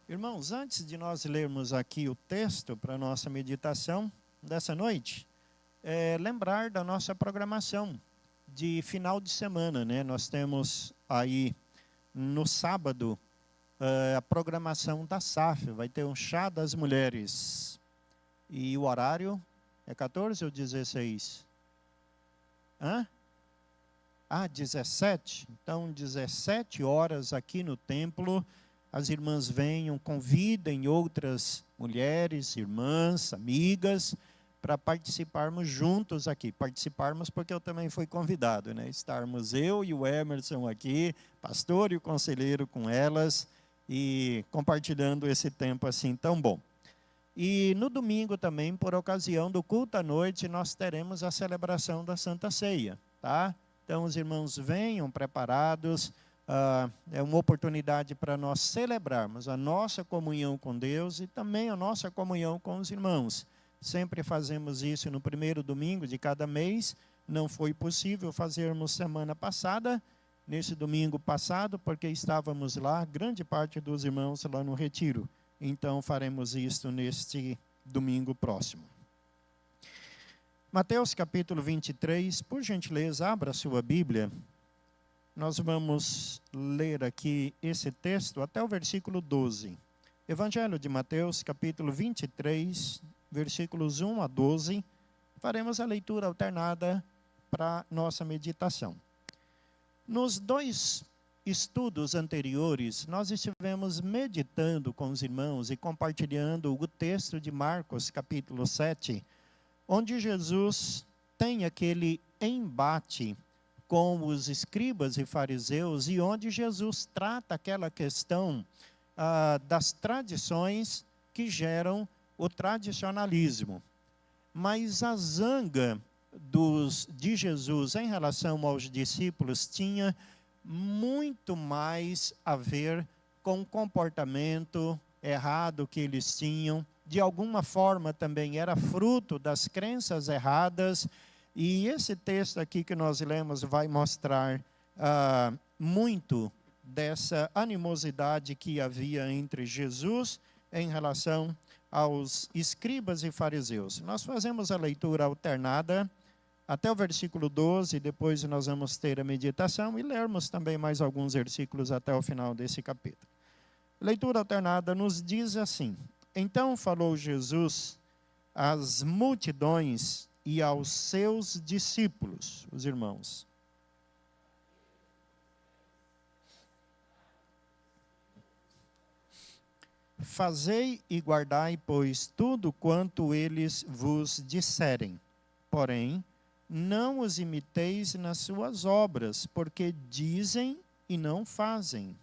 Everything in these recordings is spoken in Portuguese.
Irmãos, antes de nós lermos aqui o texto para a nossa meditação dessa noite, lembrar da nossa programação de final de semana, né? Nós temos aí no sábado a programação da SAF, vai ter um chá das mulheres. E o horário é 14 ou 16? Hã? 17. Então, 17 horas aqui no templo. As irmãs venham, convidem outras mulheres, irmãs, amigas, para participarmos juntos aqui. Participarmos porque eu também fui convidado, né? Estarmos eu e o Emerson aqui, pastor e o conselheiro com elas, e compartilhando esse tempo assim tão bom. E no domingo também, por ocasião do culto à noite, nós teremos a celebração da Santa Ceia, tá? Então os irmãos venham preparados. É uma oportunidade para nós celebrarmos a nossa comunhão com Deus e também a nossa comunhão com os irmãos. Sempre fazemos isso no primeiro domingo de cada mês. Não foi possível fazermos semana passada, nesse domingo passado, porque estávamos lá, grande parte dos irmãos lá no retiro. Então faremos isto neste domingo próximo. Mateus capítulo 23, por gentileza, abra sua Bíblia. Nós vamos ler aqui esse texto até o versículo 12. Evangelho de Mateus, capítulo 23, versículos 1 a 12. Faremos a leitura alternada para nossa meditação. Nos dois estudos anteriores, nós estivemos meditando com os irmãos e compartilhando o texto de Marcos, capítulo 7, onde Jesus tem aquele embate com os escribas e fariseus, e onde Jesus trata aquela questão das tradições que geram o tradicionalismo. Mas a zanga de Jesus em relação aos discípulos tinha muito mais a ver com o comportamento errado que eles tinham. De alguma forma também era fruto das crenças erradas. E esse texto aqui que nós lemos vai mostrar muito dessa animosidade que havia entre Jesus em relação aos escribas e fariseus. Nós fazemos a leitura alternada até o versículo 12, depois nós vamos ter a meditação e lermos também mais alguns versículos até o final desse capítulo. Leitura alternada nos diz assim: Então falou Jesus às multidões e aos seus discípulos, os irmãos. Fazei e guardai, pois, tudo quanto eles vos disserem. Porém, não os imiteis nas suas obras, porque dizem e não fazem.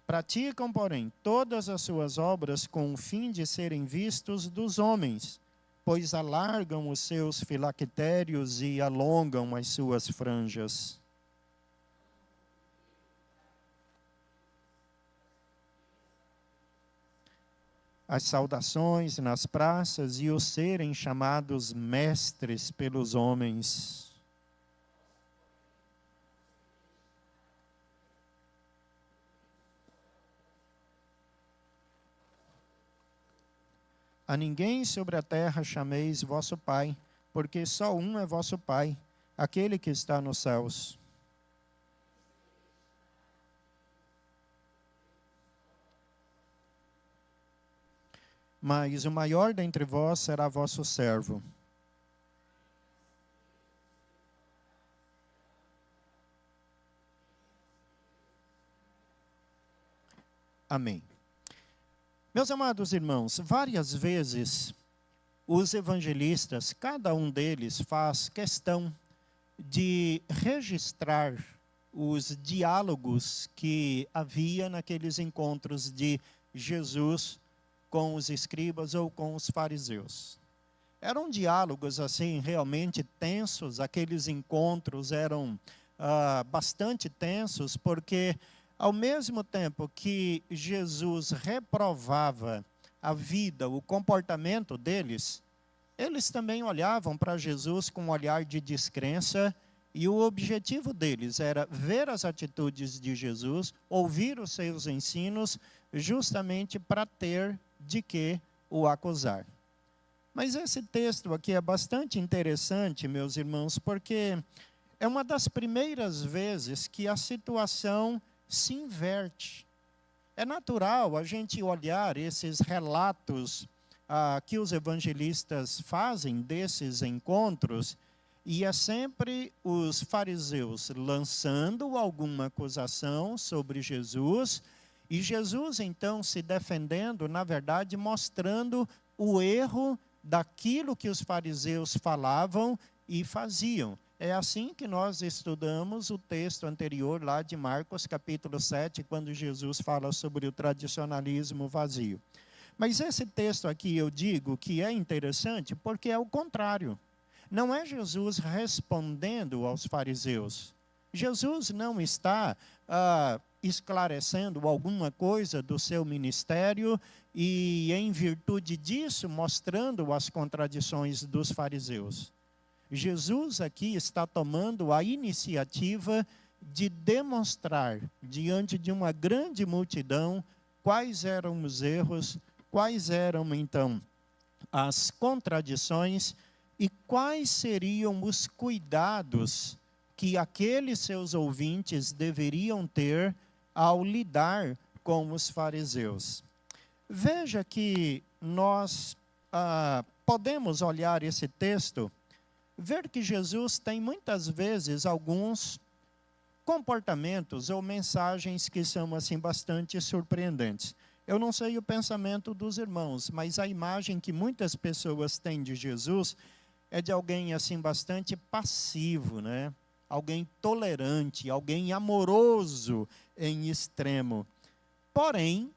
Praticam, porém, todas as suas obras com o fim de serem vistos dos homens, pois alargam os seus filactérios e alongam as suas franjas. As saudações nas praças e os serem chamados mestres pelos homens. A ninguém sobre a terra chameis vosso Pai, porque só um é vosso Pai, aquele que está nos céus. Mas o maior dentre vós será vosso servo. Amém. Meus amados irmãos, várias vezes os evangelistas, cada um deles faz questão de registrar os diálogos que havia naqueles encontros de Jesus com os escribas ou com os fariseus. Eram diálogos assim realmente tensos, aqueles encontros eram bastante tensos, porque ao mesmo tempo que Jesus reprovava a vida, o comportamento deles, eles também olhavam para Jesus com um olhar de descrença, e o objetivo deles era ver as atitudes de Jesus, ouvir os seus ensinos, justamente para ter de que o acusar. Mas esse texto aqui é bastante interessante, meus irmãos, porque é uma das primeiras vezes que a situação se inverte. É natural a gente olhar esses relatos que os evangelistas fazem desses encontros, e é sempre os fariseus lançando alguma acusação sobre Jesus, e Jesus então se defendendo, na verdade, mostrando o erro daquilo que os fariseus falavam e faziam. É assim que nós estudamos o texto anterior lá de Marcos capítulo 7, quando Jesus fala sobre o tradicionalismo vazio. Mas esse texto aqui eu digo que é interessante porque é o contrário. Não é Jesus respondendo aos fariseus. Jesus não está esclarecendo alguma coisa do seu ministério e, em virtude disso, mostrando as contradições dos fariseus. Jesus aqui está tomando a iniciativa de demonstrar, diante de uma grande multidão, quais eram os erros, quais eram, então, as contradições e quais seriam os cuidados que aqueles seus ouvintes deveriam ter ao lidar com os fariseus. Veja que nós podemos olhar esse texto, ver que Jesus tem muitas vezes alguns comportamentos ou mensagens que são assim bastante surpreendentes. Eu não sei o pensamento dos irmãos, mas a imagem que muitas pessoas têm de Jesus é de alguém assim bastante passivo, né? Alguém tolerante, alguém amoroso em extremo. Porém,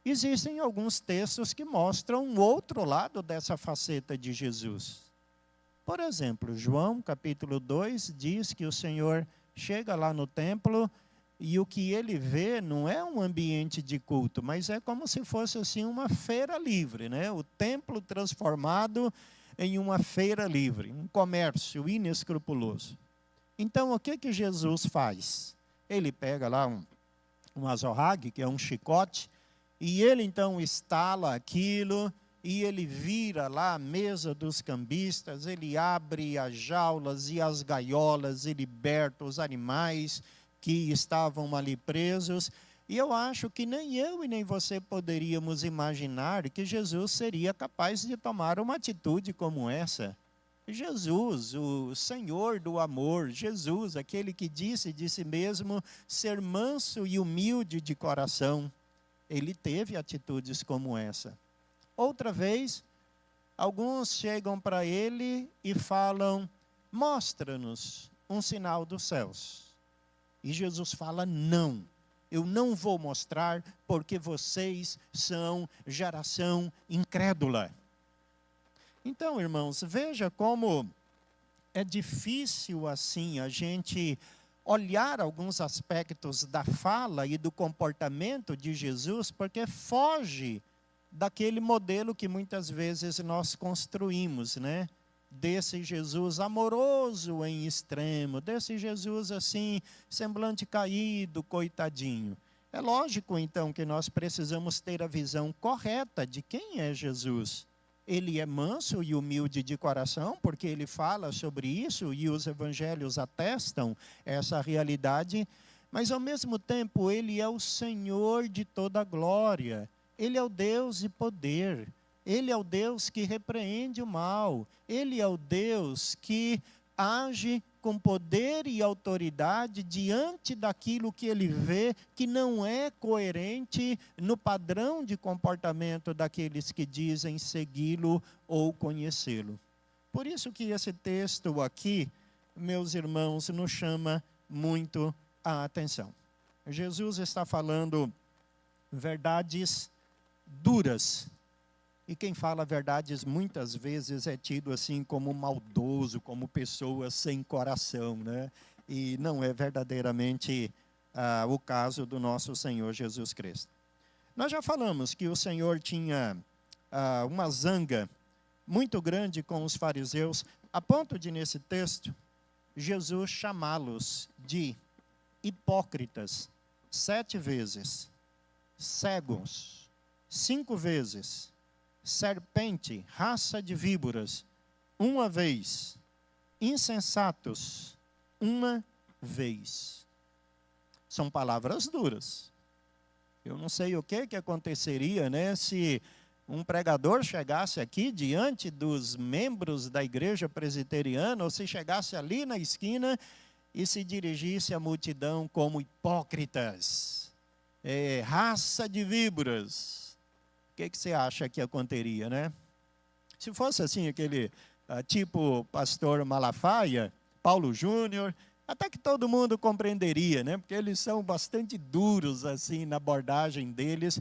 existem alguns textos que mostram um outro lado dessa faceta de Jesus. Por exemplo, João capítulo 2 diz que o Senhor chega lá no templo e o que ele vê não é um ambiente de culto, mas é como se fosse assim uma feira livre, né? O templo transformado em uma feira livre, um comércio inescrupuloso. Então, o que Jesus faz? Ele pega lá um azorrague, que é um chicote, e ele então estala aquilo, e ele vira lá a mesa dos cambistas, ele abre as jaulas e as gaiolas, e liberta os animais que estavam ali presos. E eu acho que nem eu e nem você poderíamos imaginar que Jesus seria capaz de tomar uma atitude como essa. Jesus, o Senhor do amor, Jesus, aquele que disse de si mesmo ser manso e humilde de coração, ele teve atitudes como essa. Outra vez, alguns chegam para ele e falam: mostra-nos um sinal dos céus. E Jesus fala: não, eu não vou mostrar porque vocês são geração incrédula. Então, irmãos, veja como é difícil assim a gente olhar alguns aspectos da fala e do comportamento de Jesus, porque foge daquele modelo que muitas vezes nós construímos, né? Desse Jesus amoroso em extremo, desse Jesus assim, semblante caído, coitadinho. É lógico, então, que nós precisamos ter a visão correta de quem é Jesus. Ele é manso e humilde de coração, porque ele fala sobre isso e os evangelhos atestam essa realidade, mas ao mesmo tempo ele é o Senhor de toda a glória. Ele é o Deus de poder, ele é o Deus que repreende o mal, ele é o Deus que age com poder e autoridade diante daquilo que ele vê que não é coerente no padrão de comportamento daqueles que dizem segui-lo ou conhecê-lo. Por isso que esse texto aqui, meus irmãos, nos chama muito a atenção. Jesus está falando verdades duras. E quem fala verdades muitas vezes é tido assim como maldoso, como pessoa sem coração, né? E não é verdadeiramente o caso do nosso Senhor Jesus Cristo. Nós já falamos que o Senhor tinha uma zanga muito grande com os fariseus, a ponto de, nesse texto, Jesus chamá-los de hipócritas 7 vezes, cegos 5 vezes, serpente, raça de víboras 1 vez, insensatos 1 vez. São palavras duras. Eu não sei o que aconteceria, né, se um pregador chegasse aqui diante dos membros da igreja presbiteriana, ou se chegasse ali na esquina e se dirigisse à multidão como hipócritas, raça de víboras. O que você acha que aconteceria, né? Se fosse assim, aquele tipo pastor Malafaia, Paulo Júnior, até que todo mundo compreenderia, né? Porque eles são bastante duros assim na abordagem deles,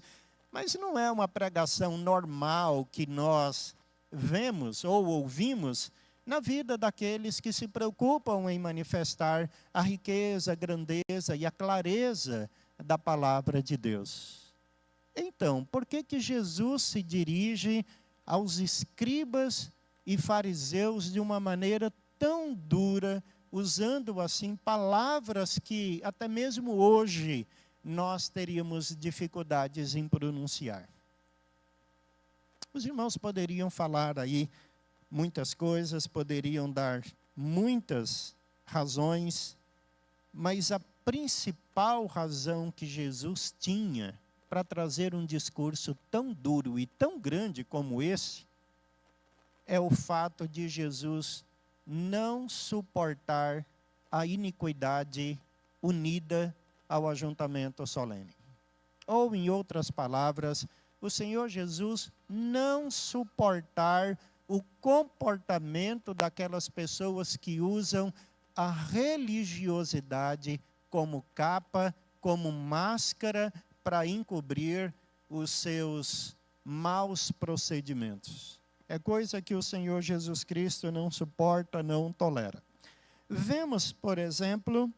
mas não é uma pregação normal que nós vemos ou ouvimos na vida daqueles que se preocupam em manifestar a riqueza, a grandeza e a clareza da palavra de Deus. Então, por que Jesus se dirige aos escribas e fariseus de uma maneira tão dura, usando assim palavras que até mesmo hoje nós teríamos dificuldades em pronunciar? Os irmãos poderiam falar aí muitas coisas, poderiam dar muitas razões, mas a principal razão que Jesus tinha para trazer um discurso tão duro e tão grande como esse é o fato de Jesus não suportar a iniquidade unida ao ajuntamento solene. Ou, em outras palavras, o Senhor Jesus não suportar o comportamento daquelas pessoas que usam a religiosidade como capa, como máscara para encobrir os seus maus procedimentos. É coisa que o Senhor Jesus Cristo não suporta, não tolera. Vemos, por exemplo,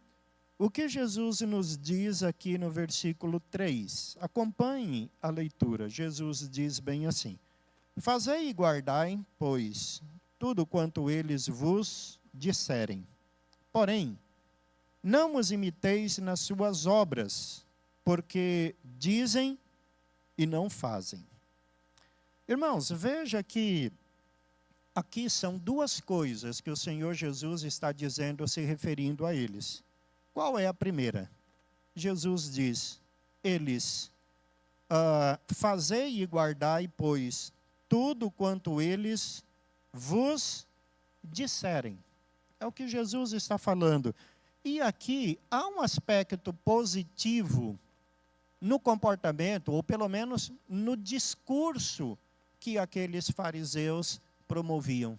o que Jesus nos diz aqui no versículo 3. Acompanhe a leitura. Jesus diz bem assim: fazei e guardai, pois, tudo quanto eles vos disserem. Porém, não os imiteis nas suas obras, porque dizem e não fazem. Irmãos, veja que aqui são 2 coisas que o Senhor Jesus está dizendo, se referindo a eles. Qual é a primeira? Jesus diz, eles, fazei e guardai, pois, tudo quanto eles vos disserem. É o que Jesus está falando. E aqui há um aspecto positivo no comportamento, ou pelo menos no discurso que aqueles fariseus promoviam.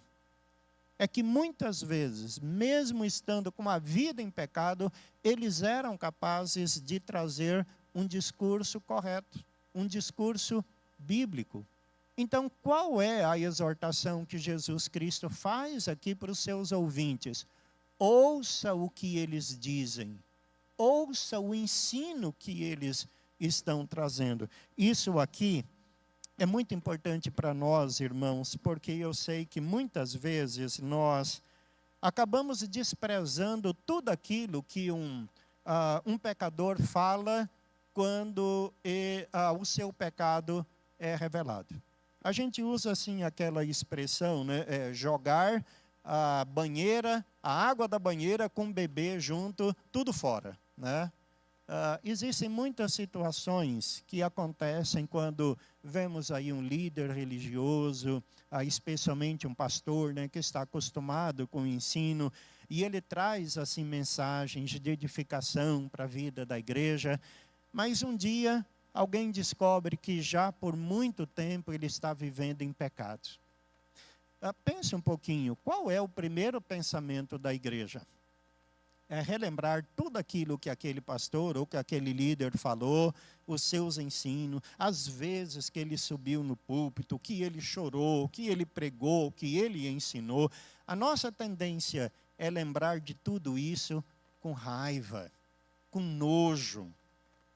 É que muitas vezes, mesmo estando com a vida em pecado, eles eram capazes de trazer um discurso correto, um discurso bíblico. Então, qual é a exortação que Jesus Cristo faz aqui para os seus ouvintes? Ouça o que eles dizem, ouça o ensino que eles estão trazendo. Isso aqui é muito importante para nós, irmãos, porque eu sei que muitas vezes nós acabamos desprezando tudo aquilo que um pecador fala quando o seu pecado é revelado. A gente usa assim aquela expressão, né, jogar a banheira, a água da banheira com o bebê junto, tudo fora, né? Existem muitas situações que acontecem quando vemos aí um líder religioso, especialmente um pastor, né, que está acostumado com o ensino, e ele traz assim mensagens de edificação para a vida da igreja, mas um dia alguém descobre que já por muito tempo ele está vivendo em pecado. Pense um pouquinho, qual é o primeiro pensamento da igreja? É relembrar tudo aquilo que aquele pastor ou que aquele líder falou, os seus ensinos, as vezes que ele subiu no púlpito, que ele chorou, que ele pregou, que ele ensinou. A nossa tendência é lembrar de tudo isso com raiva, com nojo,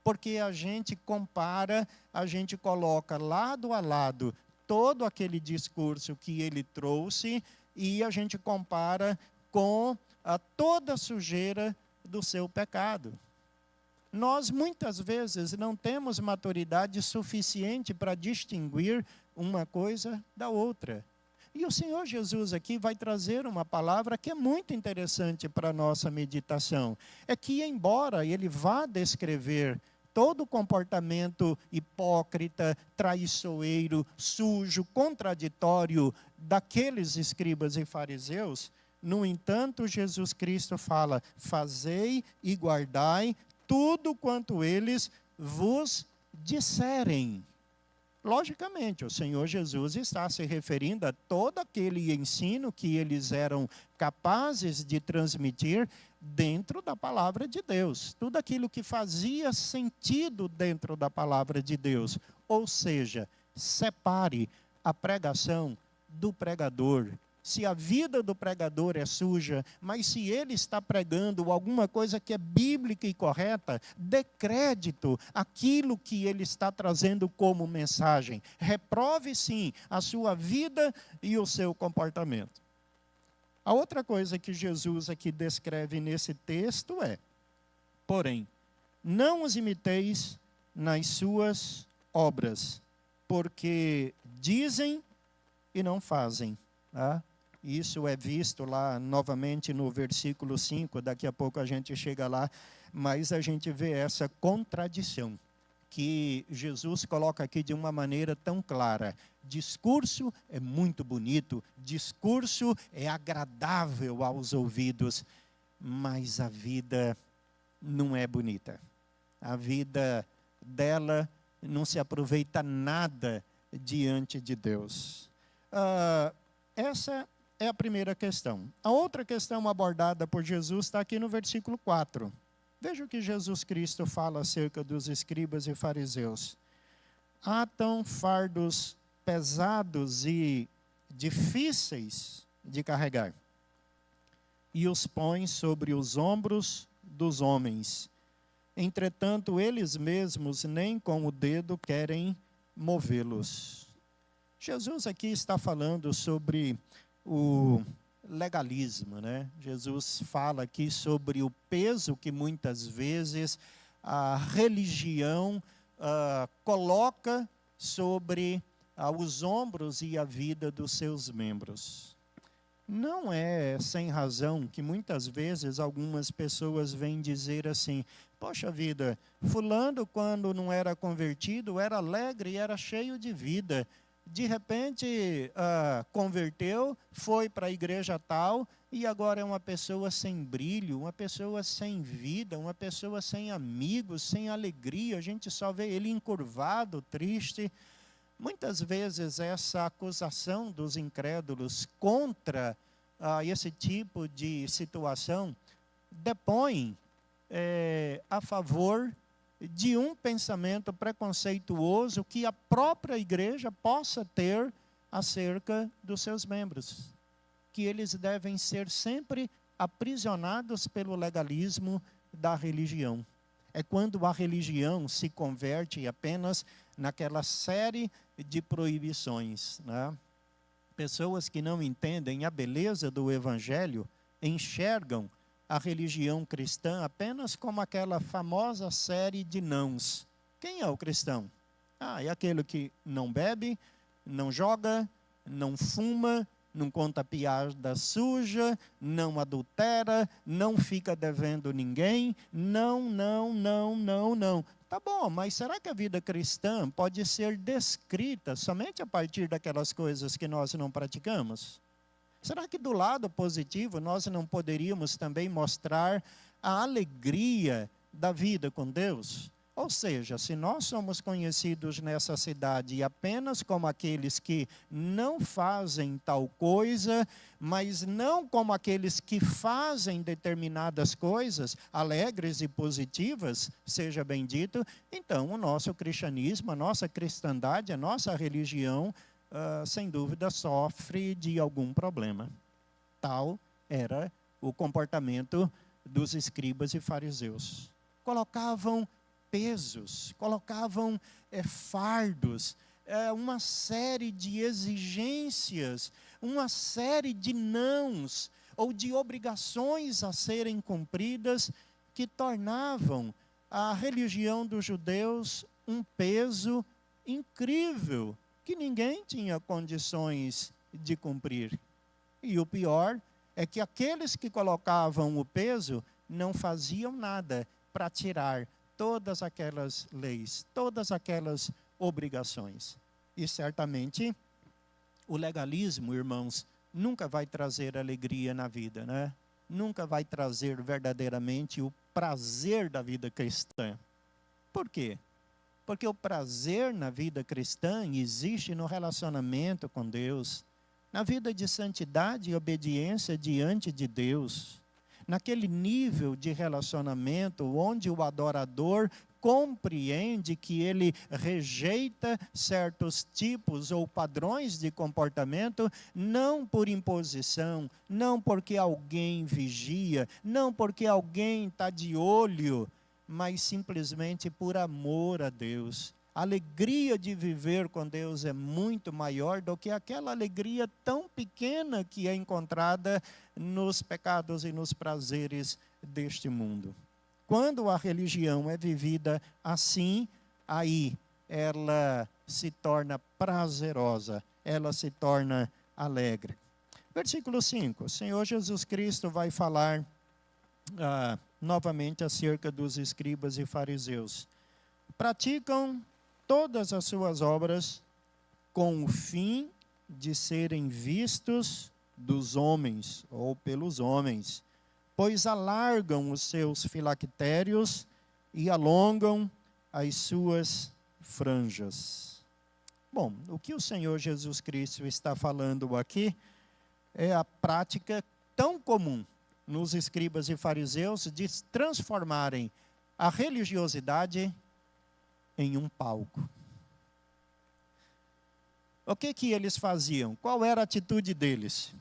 porque a gente compara, a gente coloca lado a lado todo aquele discurso que ele trouxe e a gente compara com toda a sujeira do seu pecado. Nós, muitas vezes, não temos maturidade suficiente para distinguir uma coisa da outra. E o Senhor Jesus aqui vai trazer uma palavra que é muito interessante para a nossa meditação. É que, embora ele vá descrever todo o comportamento hipócrita, traiçoeiro, sujo, contraditório daqueles escribas e fariseus, no entanto, Jesus Cristo fala: fazei e guardai tudo quanto eles vos disserem. Logicamente, o Senhor Jesus está se referindo a todo aquele ensino que eles eram capazes de transmitir dentro da palavra de Deus. Tudo aquilo que fazia sentido dentro da palavra de Deus. Ou seja, separe a pregação do pregador. Se a vida do pregador é suja, mas se ele está pregando alguma coisa que é bíblica e correta, dê crédito àquilo que ele está trazendo como mensagem. Reprove, sim, a sua vida e o seu comportamento. A outra coisa que Jesus aqui descreve nesse texto é: porém, não os imiteis nas suas obras, porque dizem e não fazem. Tá? Isso é visto lá novamente no versículo 5, daqui a pouco a gente chega lá, mas a gente vê essa contradição que Jesus coloca aqui de uma maneira tão clara. Discurso é muito bonito, discurso é agradável aos ouvidos, mas a vida não é bonita. A vida dela não se aproveita nada diante de Deus. Essa é a primeira questão. A outra questão abordada por Jesus está aqui no versículo 4. Veja o que Jesus Cristo fala acerca dos escribas e fariseus. Atam fardos pesados e difíceis de carregar, e os põem sobre os ombros dos homens. Entretanto, eles mesmos nem com o dedo querem movê-los. Jesus aqui está falando sobre o legalismo, né? Jesus fala aqui sobre o peso que muitas vezes a religião coloca sobre os ombros e a vida dos seus membros. Não é sem razão que muitas vezes algumas pessoas vêm dizer assim: poxa vida, fulano quando não era convertido era alegre e era cheio de vida. De repente converteu, foi para a igreja tal e agora é uma pessoa sem brilho, uma pessoa sem vida, uma pessoa sem amigos, sem alegria. A gente só vê ele encurvado, triste. Muitas vezes essa acusação dos incrédulos contra esse tipo de situação depõe a favor de um pensamento preconceituoso que a própria igreja possa ter acerca dos seus membros. Que eles devem ser sempre aprisionados pelo legalismo da religião. É quando a religião se converte apenas naquela série de proibições, né? Pessoas que não entendem a beleza do evangelho enxergam a religião cristã apenas como aquela famosa série de nãos. Quem é o cristão? É aquele que não bebe, não joga, não fuma, não conta piada suja, não adultera, não fica devendo ninguém. Não. Tá bom, mas será que a vida cristã pode ser descrita somente a partir daquelas coisas que nós não praticamos? Será que do lado positivo nós não poderíamos também mostrar a alegria da vida com Deus? Ou seja, se nós somos conhecidos nessa cidade apenas como aqueles que não fazem tal coisa, mas não como aqueles que fazem determinadas coisas, alegres e positivas, seja bendito, então o nosso cristianismo, a nossa cristandade, a nossa religião, sem dúvida, sofre de algum problema. Tal era o comportamento dos escribas e fariseus. Colocavam pesos, colocavam fardos, uma série de exigências, uma série de nãos ou de obrigações a serem cumpridas que tornavam a religião dos judeus um peso incrível que ninguém tinha condições de cumprir. E o pior é que aqueles que colocavam o peso não faziam nada para tirar todas aquelas leis, todas aquelas obrigações. E certamente o legalismo, irmãos, nunca vai trazer alegria na vida, né? Nunca vai trazer verdadeiramente o prazer da vida cristã. Por quê? Porque o prazer na vida cristã existe no relacionamento com Deus, na vida de santidade e obediência diante de Deus, naquele nível de relacionamento onde o adorador compreende que ele rejeita certos tipos ou padrões de comportamento, não por imposição, não porque alguém vigia, não porque alguém está de olho, mas simplesmente por amor a Deus. A alegria de viver com Deus é muito maior do que aquela alegria tão pequena que é encontrada nos pecados e nos prazeres deste mundo. Quando a religião é vivida assim, aí ela se torna prazerosa, ela se torna alegre. Versículo 5, o Senhor Jesus Cristo vai falar novamente acerca dos escribas e fariseus. Praticam todas as suas obras com o fim de serem vistos dos homens ou pelos homens, pois alargam os seus filactérios e alongam as suas franjas. Bom, o que o Senhor Jesus Cristo está falando aqui é a prática tão comum nos escribas e fariseus de transformarem a religiosidade em um palco. O que eles faziam? Qual era a atitude deles?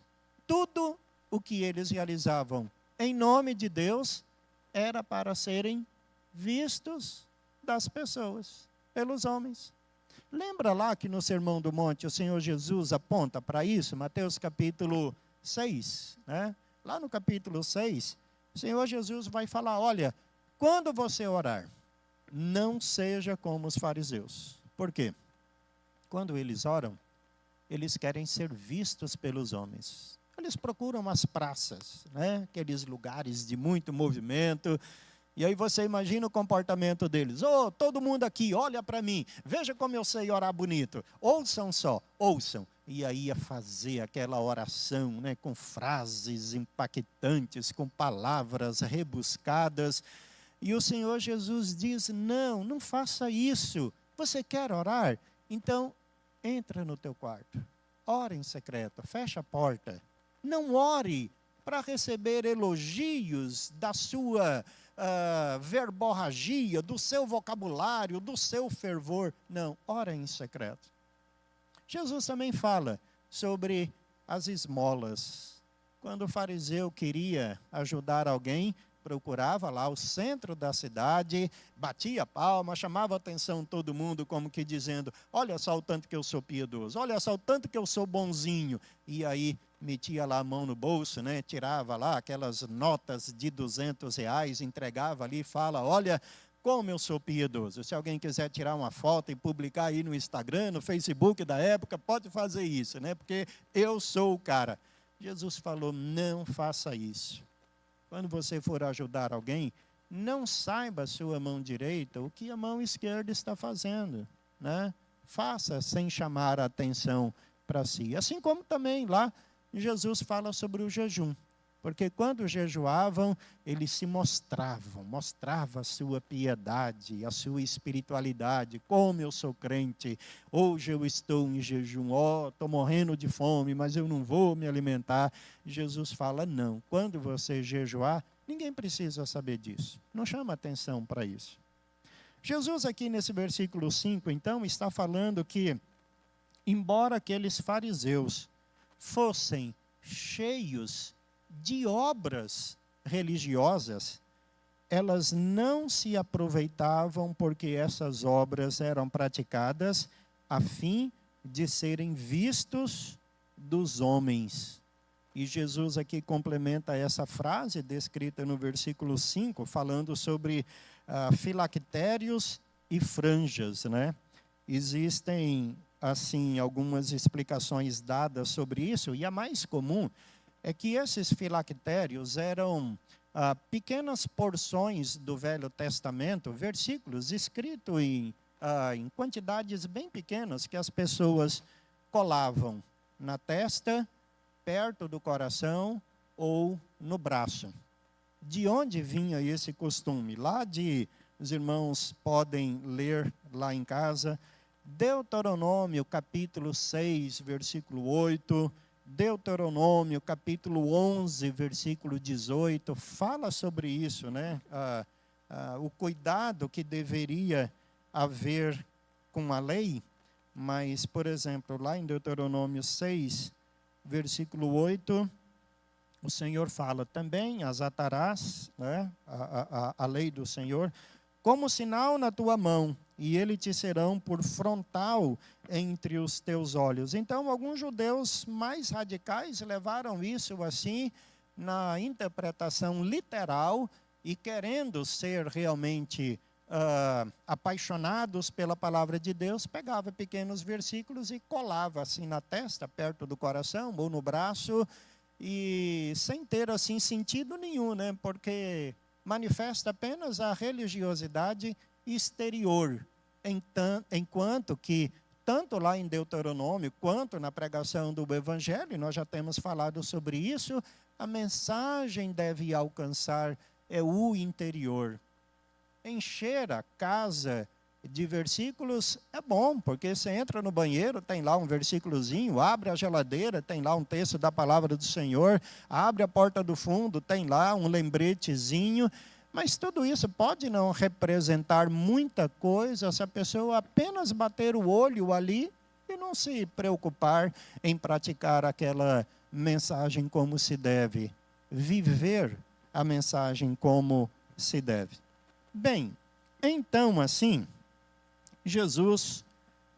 Tudo o que eles realizavam em nome de Deus era para serem vistos das pessoas, pelos homens. Lembra lá que no Sermão do Monte o Senhor Jesus aponta para isso? Mateus capítulo 6, né? Lá no capítulo 6, o Senhor Jesus vai falar, olha, quando você orar, não seja como os fariseus. Por quê? Quando eles oram, eles querem ser vistos pelos homens. Eles procuram as praças, né? Aqueles lugares de muito movimento. E aí você imagina o comportamento deles. Todo mundo aqui, olha para mim. Veja como eu sei orar bonito. Ouçam só, ouçam. E aí ia fazer aquela oração, né? Com frases impactantes, com palavras rebuscadas. E o Senhor Jesus diz, não faça isso. Você quer orar? Então, entra no teu quarto. Ora em secreto, fecha a porta. Não ore para receber elogios da sua verborragia, do seu vocabulário, do seu fervor. Não, ora em secreto. Jesus também fala sobre as esmolas. Quando o fariseu queria ajudar alguém, procurava lá o centro da cidade, batia palma, chamava a atenção de todo mundo, como que dizendo, olha só o tanto que eu sou piedoso, olha só o tanto que eu sou bonzinho. E aí metia lá a mão no bolso, né? Tirava lá aquelas notas de R$200, entregava ali e fala, olha como eu sou piedoso. Se alguém quiser tirar uma foto e publicar aí no Instagram, no Facebook da época, pode fazer isso, né? Porque eu sou o cara. Jesus falou, não faça isso. Quando você for ajudar alguém, não saiba a sua mão direita o que a mão esquerda está fazendo, né? Faça sem chamar a atenção para si. Assim como também lá Jesus fala sobre o jejum. Porque quando jejuavam, eles se mostrava a sua piedade, a sua espiritualidade. Como eu sou crente, hoje eu estou em jejum, estou morrendo de fome, mas eu não vou me alimentar. Jesus fala, não, quando você jejuar, ninguém precisa saber disso. Não chama atenção para isso. Jesus aqui nesse versículo 5, então, está falando que, embora aqueles fariseus fossem cheios de obras religiosas, elas não se aproveitavam porque essas obras eram praticadas a fim de serem vistos dos homens. E Jesus aqui complementa essa frase descrita no versículo 5, falando sobre filactérios e franjas, né? Existem, assim, algumas explicações dadas sobre isso, e a mais comum é que esses filactérios eram pequenas porções do Velho Testamento, versículos escritos em quantidades bem pequenas, que as pessoas colavam na testa, perto do coração ou no braço. De onde vinha esse costume? Os irmãos podem ler lá em casa, Deuteronômio capítulo 6, versículo 8, Deuteronômio capítulo 11, versículo 18, fala sobre isso, né? O cuidado que deveria haver com a lei, mas, por exemplo, lá em Deuteronômio 6, versículo 8, o Senhor fala também, as atarás, né, a lei do Senhor, como sinal na tua mão, e ele te serão por frontal entre os teus olhos. Então, alguns judeus mais radicais levaram isso assim, na interpretação literal, e querendo ser realmente apaixonados pela palavra de Deus, pegava pequenos versículos e colava assim na testa, perto do coração ou no braço, e sem ter assim sentido nenhum, né? Porque manifesta apenas a religiosidade exterior, enquanto que tanto lá em Deuteronômio quanto na pregação do Evangelho, nós já temos falado sobre isso, a mensagem deve alcançar o interior. Encher a casa de versículos é bom, porque você entra no banheiro, tem lá um versículozinho, abre a geladeira, tem lá um texto da palavra do Senhor, abre a porta do fundo, tem lá um lembretezinho, mas tudo isso pode não representar muita coisa se a pessoa apenas bater o olho ali e não se preocupar em praticar aquela mensagem como se deve, viver a mensagem como se deve. Bem, então assim, Jesus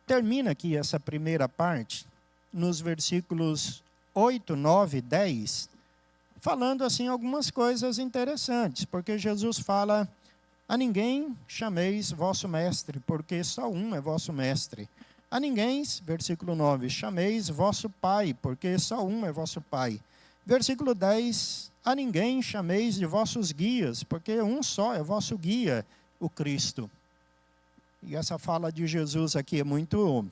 termina aqui essa primeira parte, nos versículos 8, 9 e 10, falando assim algumas coisas interessantes, porque Jesus fala, a ninguém chameis vosso mestre, porque só um é vosso mestre. A ninguém, versículo 9, chameis vosso pai, porque só um é vosso pai. Versículo 10, a ninguém chameis de vossos guias, porque um só é vosso guia, o Cristo. E essa fala de Jesus aqui é muito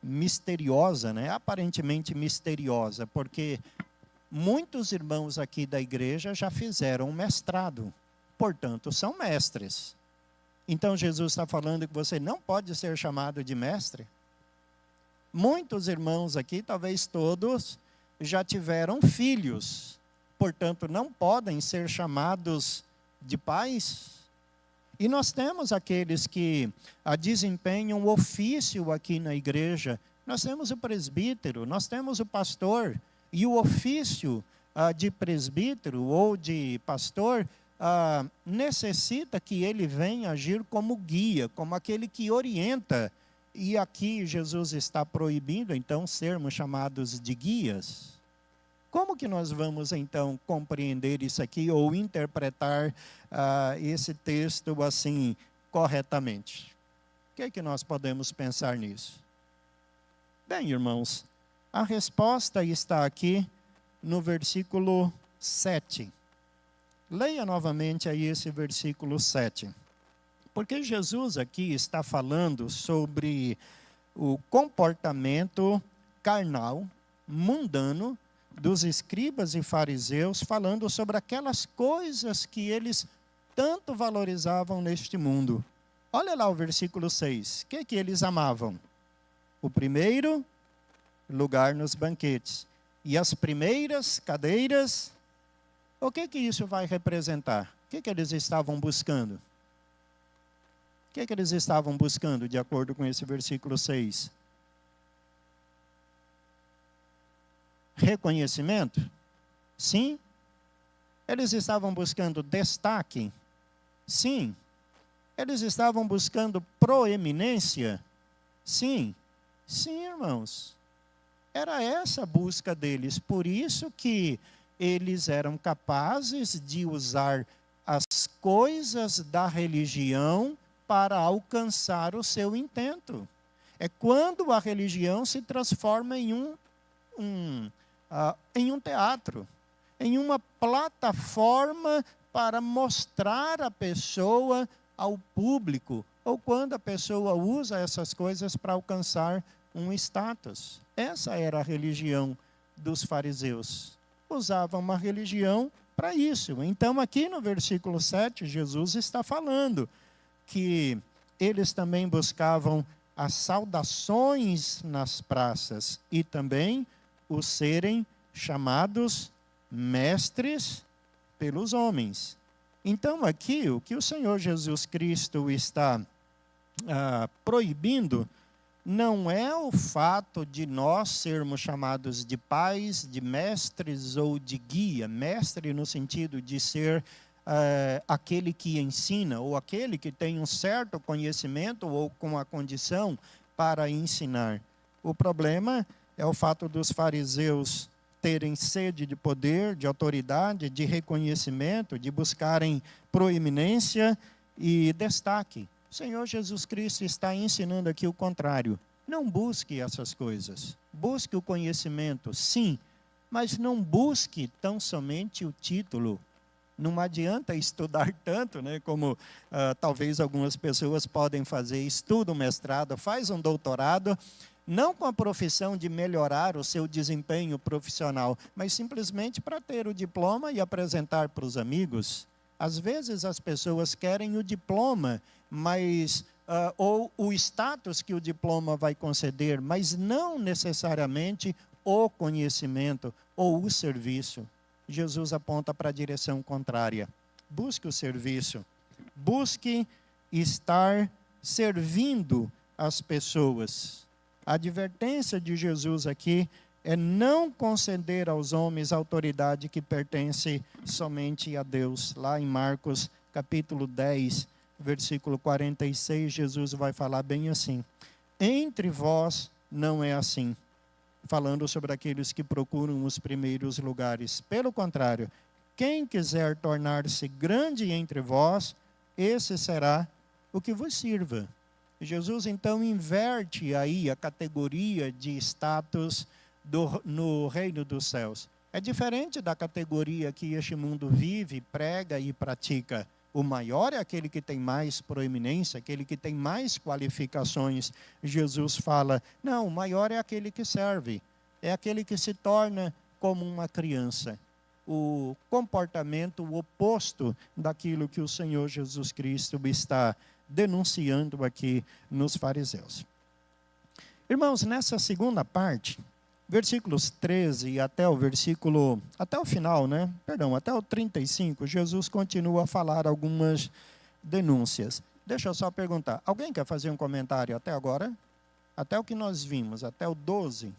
misteriosa, né? Aparentemente misteriosa, porque muitos irmãos aqui da igreja já fizeram um mestrado, portanto, são mestres. Então, Jesus está falando que você não pode ser chamado de mestre? Muitos irmãos aqui, talvez todos, já tiveram filhos, portanto, não podem ser chamados de pais. E nós temos aqueles que desempenham ofício aqui na igreja. Nós temos o presbítero, nós temos o pastor. E o ofício de presbítero ou de pastor necessita que ele venha agir como guia, como aquele que orienta. E aqui Jesus está proibindo, então, sermos chamados de guias. Como que nós vamos, então, compreender isso aqui ou interpretar esse texto assim corretamente? O que é que nós podemos pensar nisso? Bem, irmãos, a resposta está aqui no versículo 7. Leia novamente aí esse versículo 7. Porque Jesus aqui está falando sobre o comportamento carnal, mundano, dos escribas e fariseus, falando sobre aquelas coisas que eles tanto valorizavam neste mundo. Olha lá o versículo 6. O que eles amavam? O primeiro lugar nos banquetes. E as primeiras cadeiras, o que isso vai representar? O que eles estavam buscando? O que eles estavam buscando, de acordo com esse versículo 6? Reconhecimento? Sim. Eles estavam buscando destaque? Sim. Eles estavam buscando proeminência? Sim. Sim, irmãos. Era essa a busca deles. Por isso que eles eram capazes de usar as coisas da religião para alcançar o seu intento. É quando a religião se transforma em um teatro, em uma plataforma para mostrar a pessoa ao público, ou quando a pessoa usa essas coisas para alcançar um status. Essa era a religião dos fariseus. Usavam uma religião para isso. Então, aqui no versículo 7, Jesus está falando que eles também buscavam as saudações nas praças e também os serem chamados mestres pelos homens. Então, aqui, o que o Senhor Jesus Cristo está proibindo não é o fato de nós sermos chamados de pais, de mestres ou de guia. Mestre no sentido de ser aquele que ensina, ou aquele que tem um certo conhecimento ou com a condição para ensinar. O problema é o fato dos fariseus terem sede de poder, de autoridade, de reconhecimento, de buscarem proeminência e destaque. O Senhor Jesus Cristo está ensinando aqui o contrário. Não busque essas coisas. Busque o conhecimento, sim, mas não busque tão somente o título. Não adianta estudar tanto, né, como talvez algumas pessoas podem fazer. Estuda um mestrado, faz um doutorado, não com a profissão de melhorar o seu desempenho profissional, mas simplesmente para ter o diploma e apresentar para os amigos. Às vezes as pessoas querem o diploma, ou o status que o diploma vai conceder, mas não necessariamente o conhecimento ou o serviço. Jesus aponta para a direção contrária. Busque o serviço. Busque estar servindo as pessoas. A advertência de Jesus aqui é não conceder aos homens a autoridade que pertence somente a Deus. Lá em Marcos capítulo 10, versículo 46, Jesus vai falar bem assim: entre vós não é assim. Falando sobre aqueles que procuram os primeiros lugares. Pelo contrário, quem quiser tornar-se grande entre vós, esse será o que vos sirva. Jesus, então, inverte aí a categoria de status no reino dos céus. É diferente da categoria que este mundo vive, prega e pratica. O maior é aquele que tem mais proeminência, aquele que tem mais qualificações. Jesus fala, não, o maior é aquele que serve. É aquele que se torna como uma criança. O comportamento oposto daquilo que o Senhor Jesus Cristo está denunciando aqui nos fariseus. Irmãos, nessa segunda parte, versículos 13 até o final, né? Perdão, até o 35, Jesus continua a falar algumas denúncias. Deixa eu só perguntar, alguém quer fazer um comentário até agora? Até o que nós vimos, até o 12?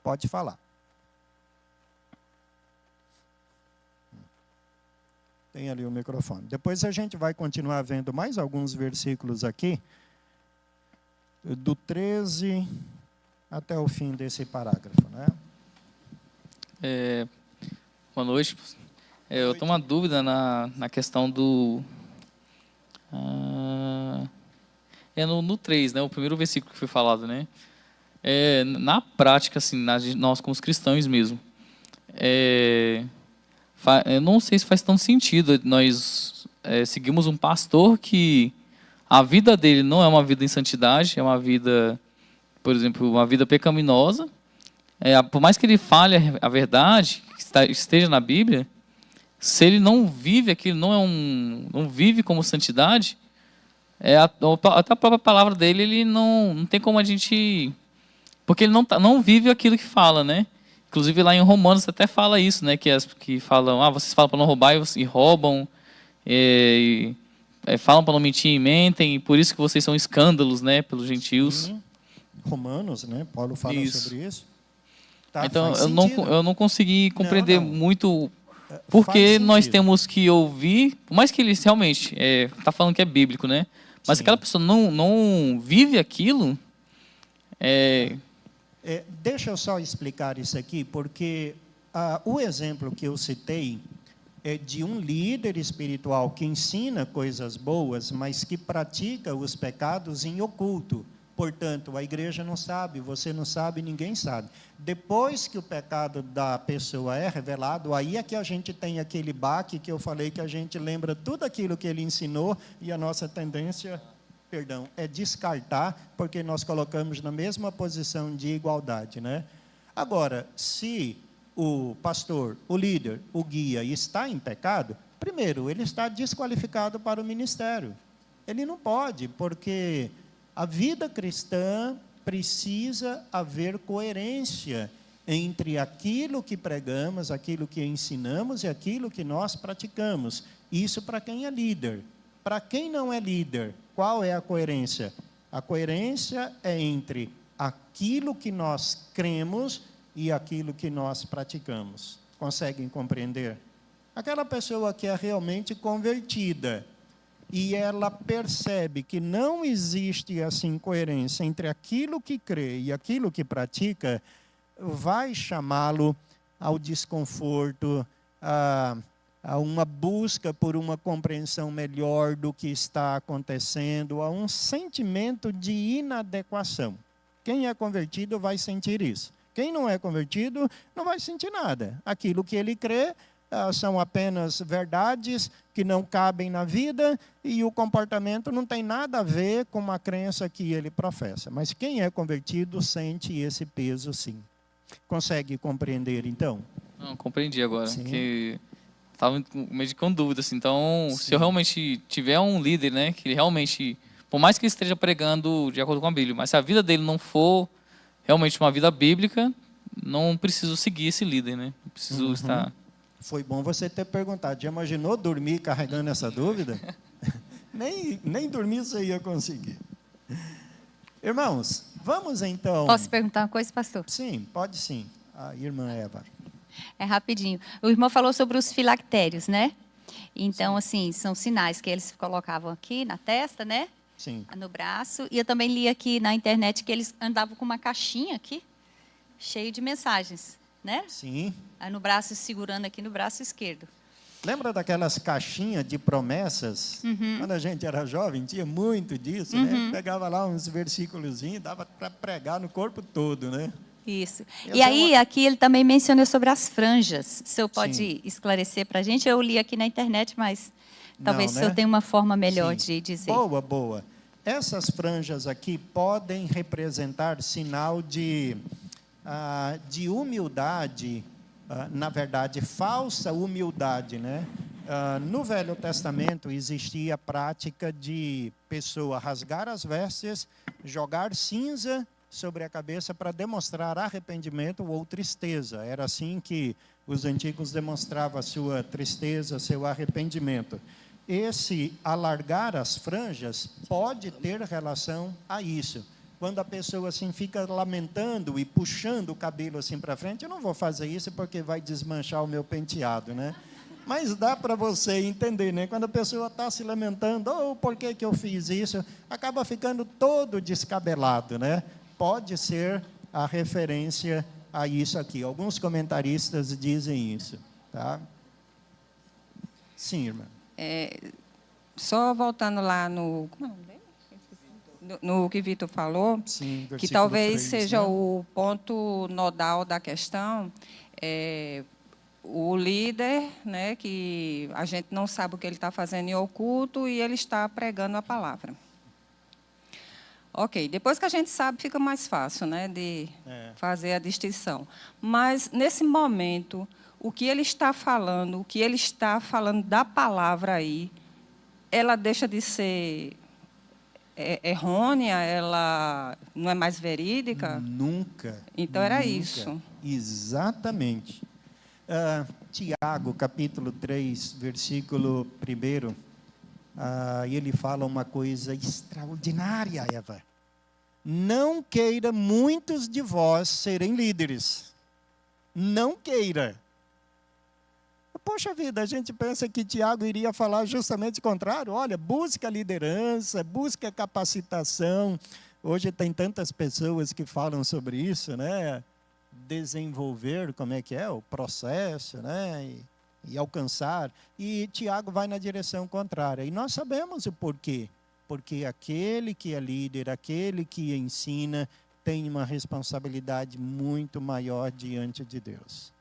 Pode falar. Tem ali o microfone. Depois a gente vai continuar vendo mais alguns versículos aqui, do 13 até o fim desse parágrafo, né? Boa noite. Eu tenho uma dúvida na questão do... no 3, né? O primeiro versículo que foi falado, né? Na prática, assim, nós como cristãos mesmo, eu não sei se faz tanto sentido. Nós seguimos um pastor que a vida dele não é uma vida em santidade, é uma vida, por exemplo, uma vida pecaminosa. Por mais que ele fale a verdade, que esteja na Bíblia, se ele não vive aquilo, não vive como santidade, até a própria palavra dele, ele não tem como a gente... Porque ele não vive aquilo que fala, né? Inclusive lá em Romanos até fala isso, né? Que falam, vocês falam para não roubar e roubam, falam para não mentir e mentem, e por isso que vocês são escândalos, né? Pelos gentios. Sim. Romanos, né? Paulo fala sobre isso. Tá, então, eu não consegui compreender muito porque faz nós sentido. temos que ouvir, por mais que ele realmente está falando que é bíblico, né? Mas Sim. aquela pessoa não vive aquilo, Deixa eu só explicar isso aqui, porque o exemplo que eu citei é de um líder espiritual que ensina coisas boas, mas que pratica os pecados em oculto. Portanto, a igreja não sabe, você não sabe, ninguém sabe. Depois que o pecado da pessoa é revelado, aí é que a gente tem aquele baque que eu falei, que a gente lembra tudo aquilo que ele ensinou, e a nossa tendência, é descartar, porque nós colocamos na mesma posição de igualdade, né? Agora, se o pastor, o líder, o guia está em pecado, primeiro, ele está desqualificado para o ministério. Ele não pode, porque a vida cristã precisa haver coerência entre aquilo que pregamos, aquilo que ensinamos e aquilo que nós praticamos. Isso para quem é líder. Para quem não é líder, qual é a coerência? A coerência é entre aquilo que nós cremos e aquilo que nós praticamos. Conseguem compreender? Aquela pessoa que é realmente convertida e ela percebe que não existe assim coerência entre aquilo que crê e aquilo que pratica, vai chamá-lo ao desconforto, a uma busca por uma compreensão melhor do que está acontecendo, a um sentimento de inadequação. Quem é convertido vai sentir isso. Quem não é convertido não vai sentir nada. Aquilo que ele crê são apenas verdades que não cabem na vida, e o comportamento não tem nada a ver com uma crença que ele professa. Mas quem é convertido sente esse peso, sim. Consegue compreender, então? Não, compreendi agora. Sim. Que estava meio com dúvida. Assim. Então, Sim. se eu realmente tiver um líder, né, que realmente, por mais que ele esteja pregando de acordo com a Bíblia, mas se a vida dele não for realmente uma vida bíblica, não preciso seguir esse líder, né? Preciso estar... Foi bom você ter perguntado. Já imaginou dormir carregando essa dúvida? nem dormir você ia conseguir. Irmãos, vamos então... Posso perguntar uma coisa, pastor? Sim, pode sim. A irmã Eva. É rapidinho. O irmão falou sobre os filactérios, né? Então, assim, são sinais que eles colocavam aqui na testa, né? Sim. No braço. E eu também li aqui na internet que eles andavam com uma caixinha aqui, cheia de mensagens, né? Sim. Aí no braço, segurando aqui no braço esquerdo. Lembra daquelas caixinhas de promessas? Quando a gente era jovem, tinha muito disso, né? Pegava lá uns versículozinhos, dava para pregar no corpo todo, né? Isso. Eu E aí, tenho aqui ele também mencionou sobre as franjas. O senhor pode Sim. esclarecer para a gente? Eu li aqui na internet, mas talvez Não, o senhor né? tenha uma forma melhor Sim. de dizer. Boa. Essas franjas aqui podem representar sinal de humildade, na verdade, falsa humildade, né? No Velho Testamento existia a prática de pessoa rasgar as vestes, jogar cinza sobre a cabeça para demonstrar arrependimento ou tristeza. Era assim que os antigos demonstravam a sua tristeza, seu arrependimento. Esse alargar as franjas pode ter relação a isso. Quando a pessoa assim fica lamentando e puxando o cabelo assim para frente, eu não vou fazer isso porque vai desmanchar o meu penteado, né? Mas dá para você entender, né? Quando a pessoa está se lamentando, por que eu fiz isso? Acaba ficando todo descabelado, né? Pode ser a referência a isso aqui. Alguns comentaristas dizem isso, tá? Sim, irmã. Só voltando lá no que Vitor falou, Sim, que talvez 3, seja né? o ponto nodal da questão, o líder, né, que a gente não sabe o que ele está fazendo em oculto e ele está pregando a palavra. Ok, depois que a gente sabe, fica mais fácil, né, de fazer a distinção. Mas, nesse momento, o que ele está falando da palavra aí, ela deixa de ser errônea, ela não é mais verídica? Nunca. Então, era nunca. isso. Exatamente. Tiago, capítulo 3, versículo 1, ele fala uma coisa extraordinária, Eva. Não queira muitos de vós serem líderes. Não queira. Poxa vida, a gente pensa que Tiago iria falar justamente o contrário. Olha, busca liderança, busca capacitação. Hoje tem tantas pessoas que falam sobre isso, né? Desenvolver, como é que é? O processo, né? E alcançar. E Tiago vai na direção contrária. E nós sabemos o porquê. Porque aquele que é líder, aquele que ensina, tem uma responsabilidade muito maior diante de Deus.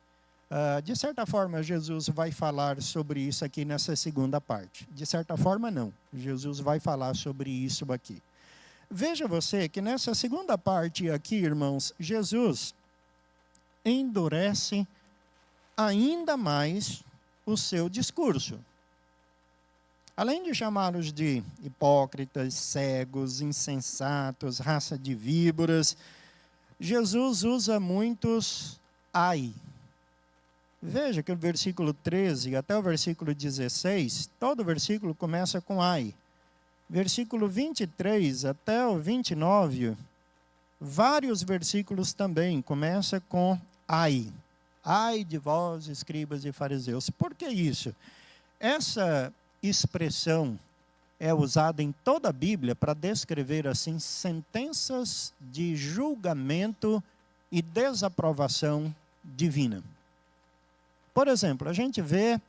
De certa forma, Jesus vai falar sobre isso aqui nessa segunda parte. De certa forma, não. Jesus vai falar sobre isso aqui. Veja você que nessa segunda parte aqui, irmãos, Jesus endurece ainda mais o seu discurso. Além de chamá-los de hipócritas, cegos, insensatos, raça de víboras, Jesus usa muitos ai. Veja que o versículo 13 até o versículo 16, todo o versículo começa com ai. Versículo 23 até o 29, vários versículos também começam com ai. Ai de vós, escribas e fariseus. Por que isso? Essa expressão é usada em toda a Bíblia para descrever assim sentenças de julgamento e desaprovação divina. Por exemplo, a gente vê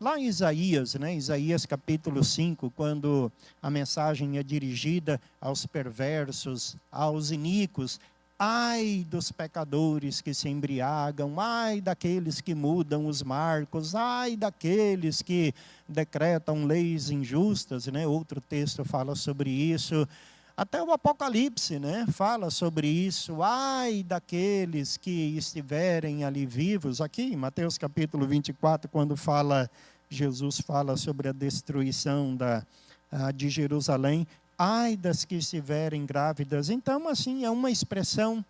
lá em Isaías, né? Isaías capítulo 5, quando a mensagem é dirigida aos perversos, aos iníquos. Ai dos pecadores que se embriagam, ai daqueles que mudam os marcos, ai daqueles que decretam leis injustas, né? Outro texto fala sobre isso. Até o Apocalipse, né, fala sobre isso. Ai daqueles que estiverem ali vivos. Aqui em Mateus capítulo 24, quando Jesus fala sobre a destruição de Jerusalém. Ai das que estiverem grávidas. Então, assim, é uma expressão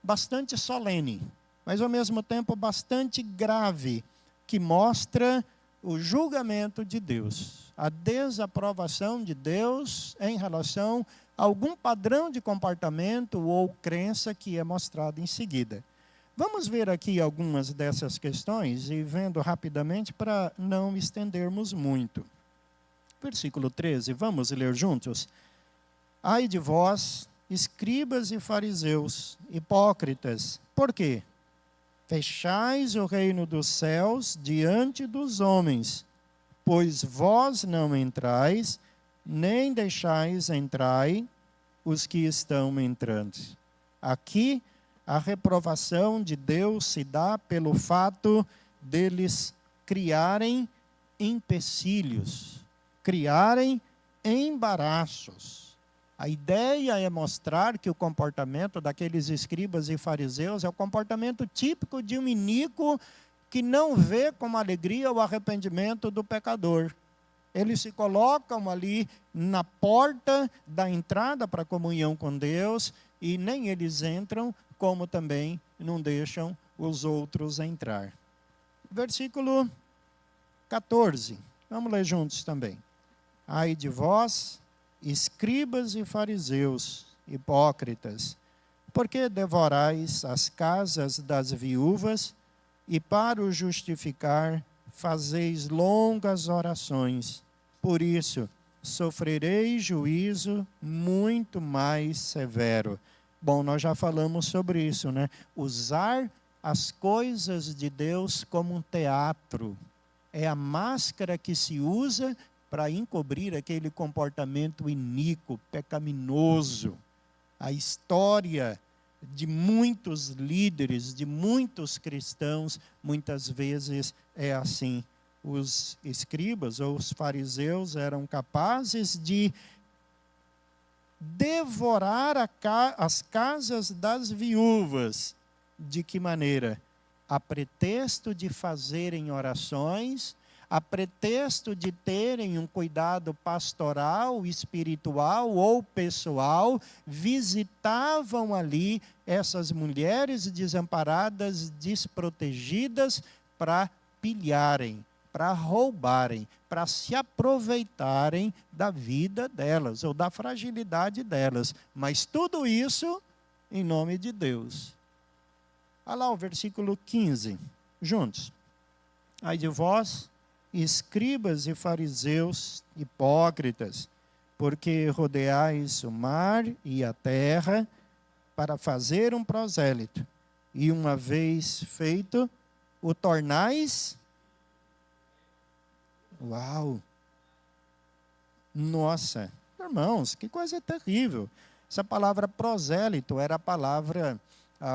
bastante solene, mas ao mesmo tempo bastante grave, que mostra o julgamento de Deus, a desaprovação de Deus em relação a algum padrão de comportamento ou crença que é mostrado em seguida. Vamos ver aqui algumas dessas questões e vendo rapidamente para não estendermos muito. Versículo 13, vamos ler juntos? Ai de vós, escribas e fariseus, hipócritas, por quê? Fechais o reino dos céus diante dos homens, pois vós não entrais, nem deixais entrar os que estão entrando. Aqui, a reprovação de Deus se dá pelo fato deles criarem empecilhos, criarem embaraços. A ideia é mostrar que o comportamento daqueles escribas e fariseus é o comportamento típico de um iníquo que não vê com alegria o arrependimento do pecador. Eles se colocam ali na porta da entrada para a comunhão com Deus e nem eles entram, como também não deixam os outros entrar. Versículo 14. Vamos ler juntos também. Ai de vós, escribas e fariseus, hipócritas, porque devorais as casas das viúvas e para o justificar fazeis longas orações. Por isso, sofrereis juízo muito mais severo. Bom, nós já falamos sobre isso, né? Usar as coisas de Deus como um teatro. É a máscara que se usa para encobrir aquele comportamento iníquo, pecaminoso. A história de muitos líderes, de muitos cristãos, muitas vezes é assim. Os escribas ou os fariseus eram capazes de devorar as casas das viúvas. De que maneira? A pretexto de fazerem orações, a pretexto de terem um cuidado pastoral, espiritual ou pessoal, visitavam ali essas mulheres desamparadas, desprotegidas, para pilharem, para roubarem, para se aproveitarem da vida delas ou da fragilidade delas. Mas tudo isso em nome de Deus. Olha lá o versículo 15, juntos. Ai de vós, escribas e fariseus, hipócritas, porque rodeais o mar e a terra para fazer um prosélito, e uma vez feito, o tornais... Uau! Nossa! Irmãos, que coisa terrível! Essa palavra prosélito era a palavra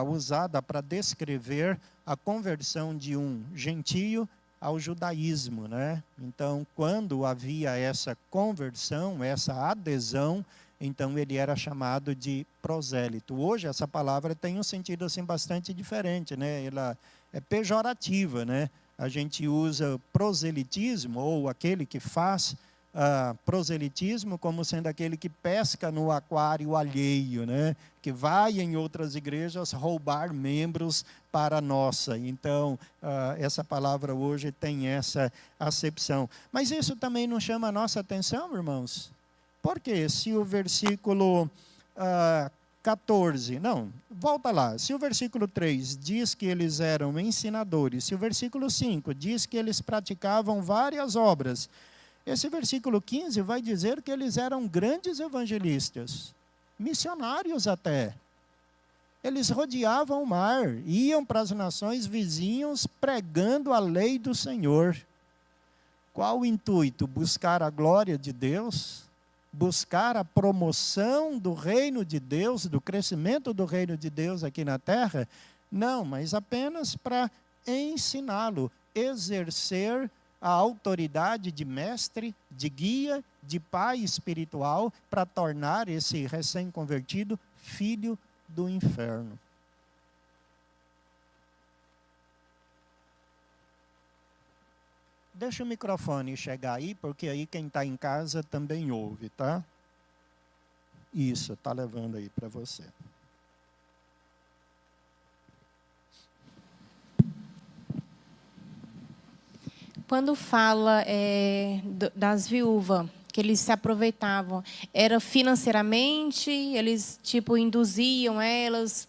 usada para descrever a conversão de um gentio ao judaísmo, né? Então, quando havia essa conversão, essa adesão, então ele era chamado de prosélito. Hoje essa palavra tem um sentido assim bastante diferente, né? Ela é pejorativa, né? A gente usa proselitismo, ou aquele que faz proselitismo, como sendo aquele que pesca no aquário alheio, né? Que vai em outras igrejas roubar membros para a nossa. Então, essa palavra hoje tem essa acepção. Mas isso também não chama a nossa atenção, irmãos? Porque se o versículo 14, não, volta lá. Se o versículo 3 diz que eles eram ensinadores, se o versículo 5 diz que eles praticavam várias obras, esse versículo 15 vai dizer que eles eram grandes evangelistas, missionários até. Eles rodeavam o mar, iam para as nações vizinhas pregando a lei do Senhor. Qual o intuito? Buscar a glória de Deus? Buscar a promoção do reino de Deus, do crescimento do reino de Deus aqui na terra? Não, mas apenas para ensiná-lo, exercer a autoridade de mestre, de guia, de pai espiritual, para tornar esse recém-convertido filho do inferno. Deixa o microfone chegar aí, porque aí quem está em casa também ouve, tá? Isso, está levando aí para você. Quando fala das viúvas, que eles se aproveitavam, era financeiramente, eles tipo induziam elas,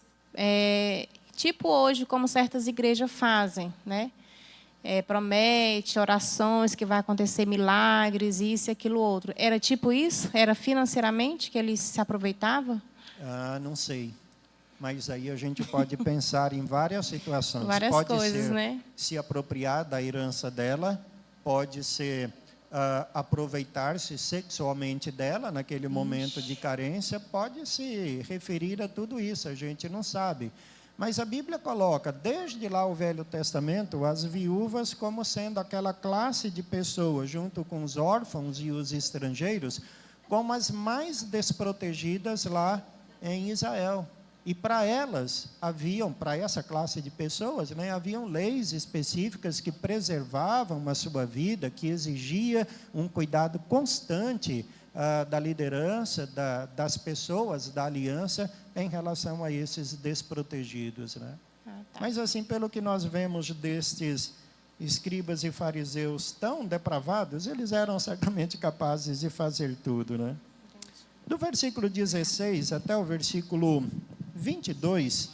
tipo hoje, como certas igrejas fazem, né? Promete orações, que vai acontecer milagres, isso e aquilo outro. Era tipo isso? Era financeiramente que eles se aproveitavam? Não sei. Mas aí a gente pode pensar em várias situações. Várias pode coisas, ser né? Se apropriar da herança dela, pode ser aproveitar-se sexualmente dela naquele momento de carência, pode se referir a tudo isso, a gente não sabe. Mas a Bíblia coloca, desde lá o Velho Testamento, as viúvas como sendo aquela classe de pessoas, junto com os órfãos e os estrangeiros, como as mais desprotegidas lá em Israel. E para elas, para essa classe de pessoas, né, haviam leis específicas que preservavam a sua vida, que exigia um cuidado constante da liderança, das pessoas, da aliança, em relação a esses desprotegidos, né? Tá. Mas assim, pelo que nós vemos destes escribas e fariseus tão depravados, eles eram certamente capazes de fazer tudo, né? Do versículo 16 até o versículo 22,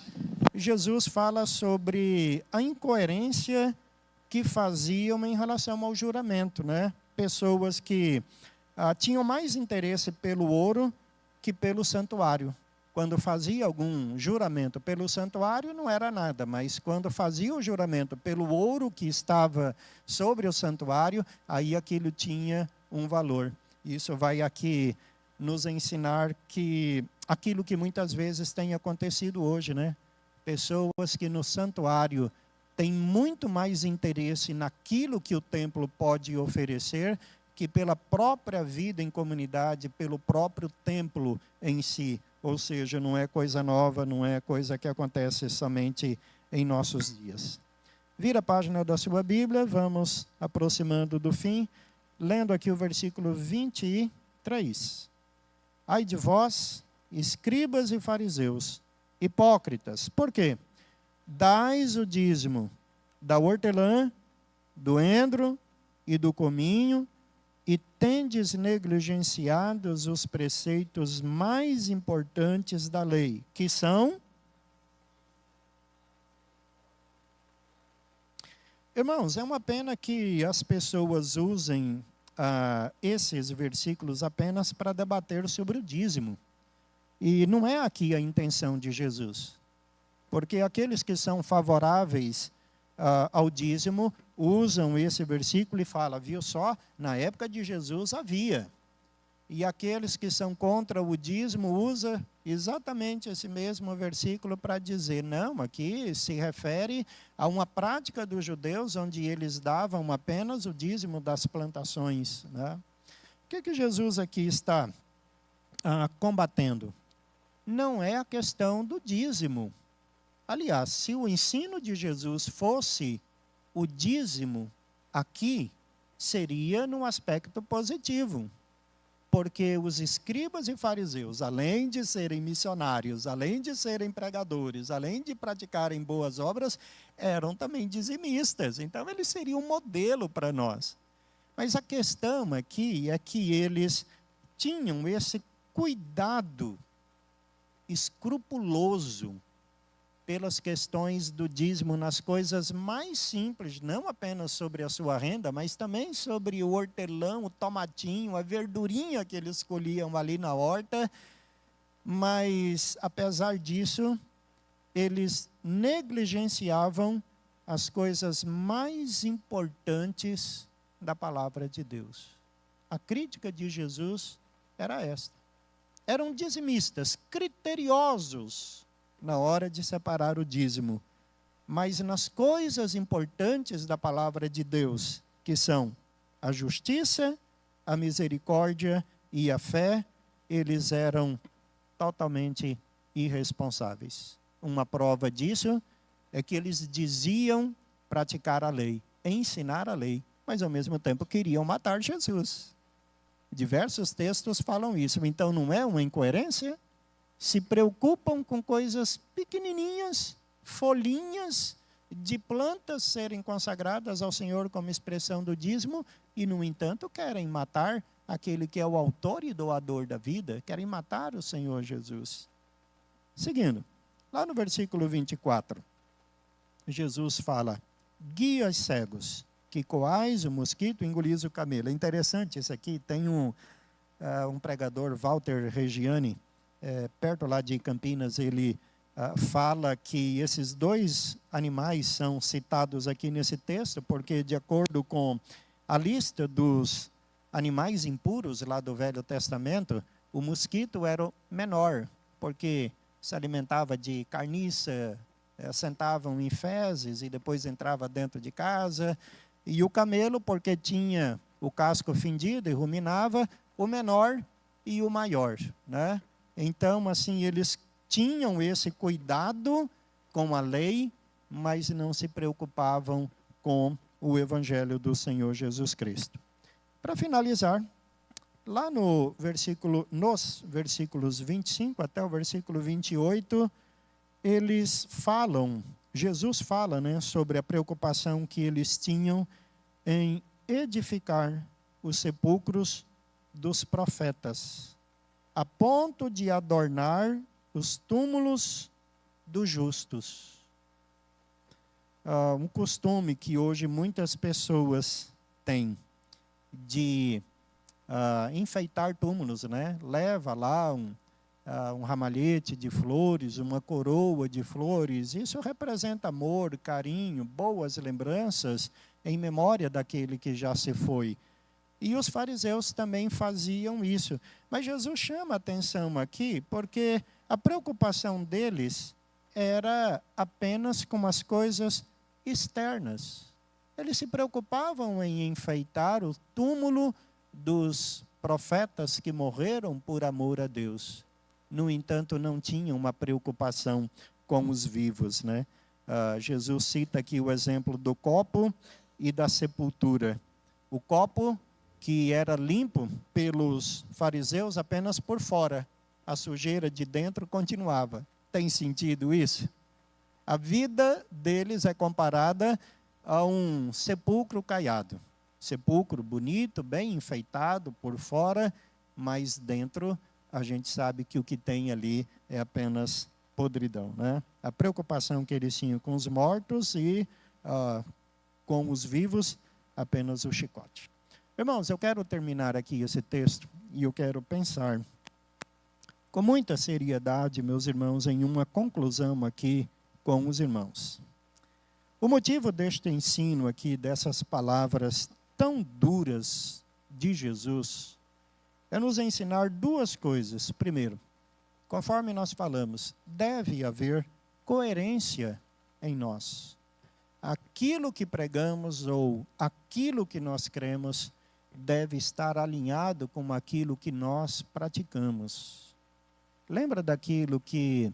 Jesus fala sobre a incoerência que faziam em relação ao juramento, né? Pessoas que tinham mais interesse pelo ouro que pelo santuário. Quando fazia algum juramento pelo santuário, não era nada, mas quando fazia o juramento pelo ouro que estava sobre o santuário, aí aquilo tinha um valor. Isso vai aqui nos ensinar que aquilo que muitas vezes tem acontecido hoje, né? Pessoas que no santuário têm muito mais interesse naquilo que o templo pode oferecer que pela própria vida em comunidade, pelo próprio templo em si. Ou seja, não é coisa nova, não é coisa que acontece somente em nossos dias. Vira a página da sua Bíblia, vamos aproximando do fim, lendo aqui o versículo 23. Ai de vós, escribas e fariseus, hipócritas. Por quê? Dais o dízimo da hortelã, do endro e do cominho, e tendes negligenciados os preceitos mais importantes da lei, que são... Irmãos, é uma pena que as pessoas usem esses versículos apenas para debater sobre o dízimo. E não é aqui a intenção de Jesus. Porque aqueles que são favoráveis ao dízimo usam esse versículo e falam, viu só, na época de Jesus havia. E aqueles que são contra o dízimo usam exatamente esse mesmo versículo para dizer, não, aqui se refere a uma prática dos judeus onde eles davam apenas o dízimo das plantações. Né? O que Jesus aqui está combatendo? Não é a questão do dízimo. Aliás, se o ensino de Jesus fosse o dízimo, aqui seria num aspecto positivo. Porque os escribas e fariseus, além de serem missionários, além de serem pregadores, além de praticarem boas obras, eram também dizimistas. Então, eles seriam um modelo para nós. Mas a questão aqui é que eles tinham esse cuidado escrupuloso pelas questões do dízimo nas coisas mais simples, não apenas sobre a sua renda, mas também sobre o hortelão, o tomatinho, a verdurinha que eles colhiam ali na horta. Mas, apesar disso, eles negligenciavam as coisas mais importantes da palavra de Deus. A crítica de Jesus era esta. Eram dizimistas, criteriosos na hora de separar o dízimo. Mas nas coisas importantes da palavra de Deus, que são a justiça, a misericórdia e a fé, eles eram totalmente irresponsáveis. Uma prova disso é que eles diziam praticar a lei, ensinar a lei, mas ao mesmo tempo queriam matar Jesus. Diversos textos falam isso. Então não é uma incoerência? Se preocupam com coisas pequenininhas, folhinhas de plantas serem consagradas ao Senhor como expressão do dízimo e, no entanto, querem matar aquele que é o autor e doador da vida, querem matar o Senhor Jesus. Seguindo, lá no versículo 24, Jesus fala, guias cegos, que coais o mosquito e engolis o camelo. É interessante isso aqui, tem um pregador, Walter Reggiani, perto lá de Campinas, ele fala que esses dois animais são citados aqui nesse texto, porque de acordo com a lista dos animais impuros lá do Velho Testamento, o mosquito era o menor, porque se alimentava de carniça, sentavam em fezes e depois entrava dentro de casa, e o camelo, porque tinha o casco fendido e ruminava, o menor e o maior, né? Então, assim, eles tinham esse cuidado com a lei, mas não se preocupavam com o Evangelho do Senhor Jesus Cristo. Para finalizar, lá nos versículos 25 até o versículo 28, Jesus fala, né, sobre a preocupação que eles tinham em edificar os sepulcros dos profetas, a ponto de adornar os túmulos dos justos. Um costume que hoje muitas pessoas têm de enfeitar túmulos, né? Leva lá um ramalhete de flores, uma coroa de flores. Isso representa amor, carinho, boas lembranças em memória daquele que já se foi. E os fariseus também faziam isso. Mas Jesus chama a atenção aqui, porque a preocupação deles era apenas com as coisas externas. Eles se preocupavam em enfeitar o túmulo dos profetas que morreram por amor a Deus. No entanto, não tinham uma preocupação com os vivos, né? Jesus cita aqui o exemplo do copo e da sepultura. O copo que era limpo pelos fariseus apenas por fora. A sujeira de dentro continuava. Tem sentido isso? A vida deles é comparada a um sepulcro caiado. Sepulcro bonito, bem enfeitado por fora, mas dentro a gente sabe que o que tem ali é apenas podridão, né? A preocupação que eles tinham com os mortos e com os vivos, apenas o chicote. Irmãos, eu quero terminar aqui esse texto e eu quero pensar com muita seriedade, meus irmãos, em uma conclusão aqui com os irmãos. O motivo deste ensino aqui, dessas palavras tão duras de Jesus, é nos ensinar duas coisas. Primeiro, conforme nós falamos, deve haver coerência em nós. Aquilo que pregamos ou aquilo que nós cremos deve estar alinhado com aquilo que nós praticamos. Lembra daquilo que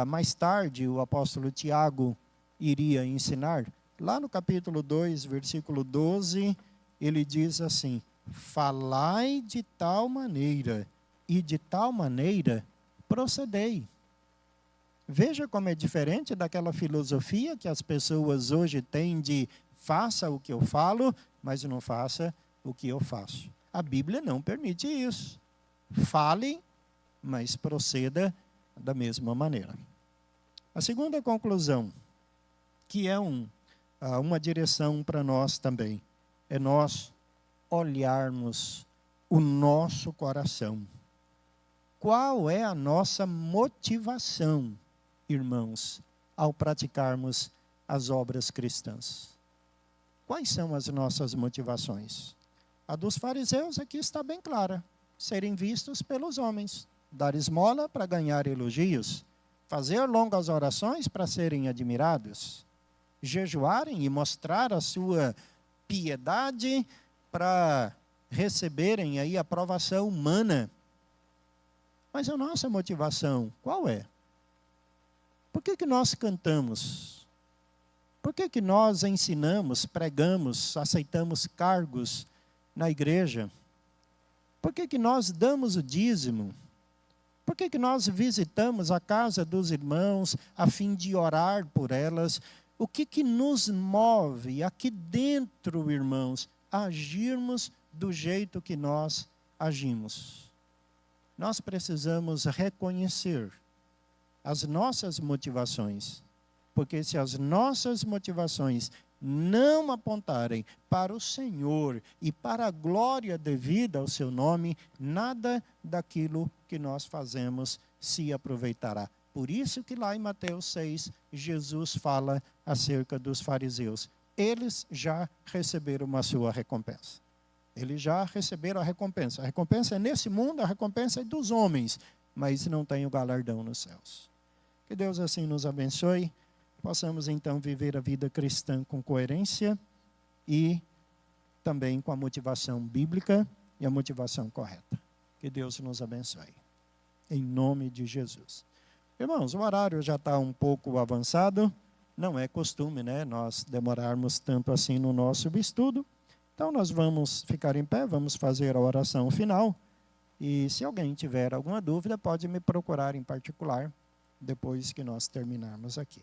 mais tarde o apóstolo Tiago iria ensinar? Lá no capítulo 2, versículo 12, ele diz assim: falai de tal maneira e de tal maneira procedei. Veja como é diferente daquela filosofia que as pessoas hoje têm de faça o que eu falo, mas não faça o que eu faço. A Bíblia não permite isso. Fale, mas proceda da mesma maneira. A segunda conclusão, que é uma direção para nós também, é nós olharmos o nosso coração. Qual é a nossa motivação, irmãos, ao praticarmos as obras cristãs? Quais são as nossas motivações? A dos fariseus aqui está bem clara: serem vistos pelos homens, dar esmola para ganhar elogios, fazer longas orações para serem admirados, jejuarem e mostrar a sua piedade para receberem aí a aprovação humana. Mas a nossa motivação, qual é? Por que nós cantamos? Por que nós ensinamos, pregamos, aceitamos cargos na igreja? Por que nós damos o dízimo? Por que nós visitamos a casa dos irmãos a fim de orar por elas? O que nos move aqui dentro, irmãos, a agirmos do jeito que nós agimos? Nós precisamos reconhecer as nossas motivações, porque se as nossas motivações não apontarem para o Senhor e para a glória devida ao seu nome, nada daquilo que nós fazemos se aproveitará. Por isso que lá em Mateus 6, Jesus fala acerca dos fariseus. Eles já receberam a sua recompensa. Eles já receberam a recompensa. A recompensa é nesse mundo, a recompensa é dos homens, mas não tem o galardão nos céus. Que Deus assim nos abençoe. Possamos então viver a vida cristã com coerência e também com a motivação bíblica e a motivação correta. Que Deus nos abençoe. Em nome de Jesus. Irmãos, o horário já está um pouco avançado. Não é costume, né, nós demorarmos tanto assim no nosso estudo. Então nós vamos ficar em pé, vamos fazer a oração final. E se alguém tiver alguma dúvida, pode me procurar em particular depois que nós terminarmos aqui.